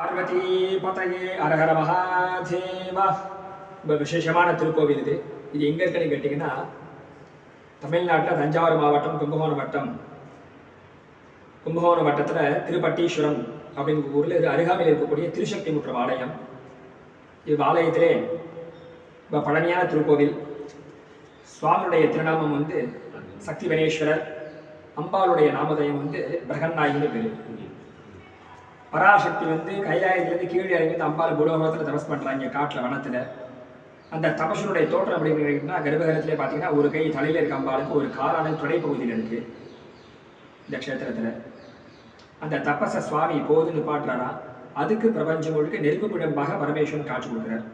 பார்வதி பதையே அரஹர மகாதேவா. ரொம்ப விசேஷமான திருக்கோவில் இது. இது எங்கே இருக்குன்னு கேட்டிங்கன்னா, தமிழ்நாட்டில் தஞ்சாவூர் மாவட்டம் கும்பகோணம் வட்டம். கும்பகோணம் வட்டத்தில் திருப்பட்டீஸ்வரம் அப்படிங்கிற ஊரில் இது அருகாமையில் இருக்கக்கூடிய திருசக்தி முற்றம் ஆலயம். இது ஆலயத்திலே ரொம்ப பழமையான திருக்கோவில். சுவாமியுடைய திருநாமம் சக்தி கணேஸ்வரர். அம்பாளுடைய நாமதயம் பிரகன்னாயின்னு பேர். பராசக்தி கைலாயத்திலேருந்து கீழே இறங்கி அம்பாள் பூலோகத்தில் தபஸ் பண்ணுறாங்க காட்டில் வனத்தில். அந்த தபசனுடைய தோற்றம் அப்படிங்கிறீங்கன்னா, கர்ப்பகிரகத்திலே பார்த்தீங்கன்னா ஒரு கை தலையில் இருக்க அம்பாளுக்கு, ஒரு காலான துடைப்பகுதியில் இருக்குது இந்த க்ஷேத்திரத்தில். அந்த தபஸை சுவாமி போதுன்னு பாட்டுறாரா, அதுக்கு பிரபஞ்சம் முழுக்க நெருப்பு பிடம்பாக பரமேஸ்வரன் காட்சி கொடுக்குறார்.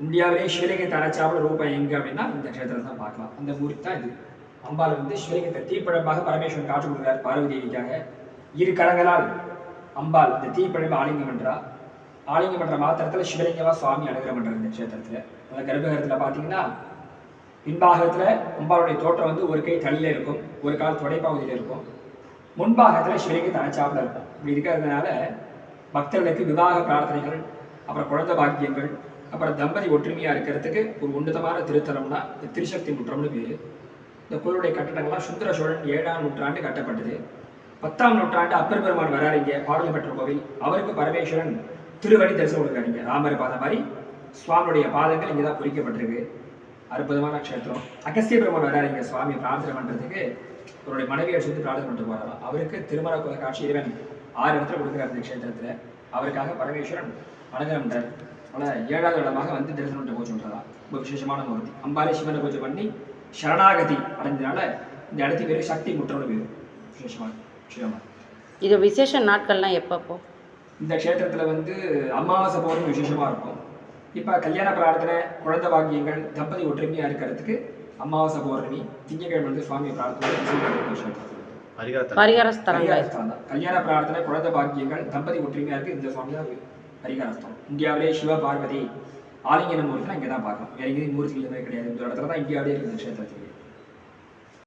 இந்தியாவிலே சிவலிங்கத்தை அரைச்சாவில் ரூபாய் எங்கே அப்படின்னா இந்த க்ஷேத்திரத்தை தான் பார்க்கலாம். அந்த மூர்த்தி தான் இது. அம்பாள் சிவலிங்கத்தை தீப்பழம்பாக பரமேஸ்வரன் காட்சி கொடுக்குறார் பார்வதி தேவிக்காக. இரு கரங்களால் அம்பாள் இந்த தீப்பழம்பு ஆலிங்கம் பண்றா. ஆலிங்கம் பண்ற மாத்திரத்தில் சிவலிங்கமா சுவாமி அனுகிரகம் பண்றாரு இந்த க்ஷேத்திரத்துல. அந்த கர்ப்பகிரகத்தில் பார்த்தீங்கன்னா, பின்பாகத்தில் அம்பாளுடைய தோற்றம் ஒரு கை தலையில இருக்கும், ஒரு கால் தொடைப்பகுதியில் இருக்கும். முன்பாகத்தில் சிவலிங்கத்தை அரைச்சாப்புல இருக்கும். இப்படி இருக்கிறதுனால பக்தர்களுக்கு விவாக பிரார்த்தனைகள், அப்புறம் குழந்தை பாக்கியங்கள், அப்புறம் தம்பதி ஒற்றுமையா இருக்கிறதுக்கு ஒரு உன்னதமான திருத்தலம்னா இந்த திருசக்தி முற்றம்னு பேரு. இந்த கோயிலுடைய கட்டடங்கள்லாம் சுந்தர சோழன் 7ஆம் நூற்றாண்டு கட்டப்பட்டது. 10ஆம் நூற்றாண்டு அப்பர் பெருமான் வராரு இங்கே பாடல் பெற்ற கோவில். அவருக்கு பரமேஸ்வரன் திருவடி தரிசனம் கொடுக்குறாங்க. ராமர் பாதம் மாதிரி சுவாமியுடைய பாதங்கள் இங்கே தான் பொறிக்கப்பட்டிருக்கு. அற்புதமான க்ஷேத்திரம். அகஸ்திய பெருமான் வராரு இங்கே சுவாமி பிரார்த்தனை பண்ணுறதுக்கு. அவருடைய மனைவியை சொல்லி பிரார்த்தனை பண்ணிட்டு போகிறாராம். அவருக்கு திருமண காட்சி இறைவன் 6 இடத்துல கொடுக்குறாரு இந்த க்ஷேத்திரத்தில். அவருக்காக பரமேஸ்வரன் அனுகிரகம் பண்றார். அதனால் 7வது இடமாக தரிசனம் பண்ணிட்டு போக சொல்கிறதா. ரொம்ப விசேஷமான மூர்த்தி. அம்பாலே சிவனை பூஜை பண்ணி சரணாகதி அடைஞ்சதுனால இந்த இடத்துக்கு பேர் சக்தி முற்றம்னு பேர். விசேஷமான இது விசேஷ நாட்கள்லாம் எப்பப்போ? இந்த க்ஷேத்திரத்தில் அமாவாசை பௌர்ணமி விசேஷமாக இருக்கும். இப்போ கல்யாண பிரார்த்தனை, குழந்தை பாக்கியங்கள், தம்பதி ஒற்றுமையாக இருக்கிறதுக்கு அமாவாசை பௌர்ணமி திங்கக்கிழமை சுவாமி பிரார்த்தனை. பரிகாரஸ்தான் கல்யாண பிரார்த்தனை, குழந்தை பாக்கியங்கள், தம்பதி ஒற்றுமையாக இருக்குது. இந்த சுவாமி தான் பரிகாரஸ்தான். இந்தியாவிலே சிவ பார்வதி ஆலிங்கன மூர்த்தி இங்கே தான் பார்க்கலாம். வேற எங்கேயும் மூர்த்திகள் எதுவுமே கிடையாது. இந்த இடத்துல தான் இந்தியாவிலே இருக்குது இந்த க்ஷேத்திரத்துக்கு.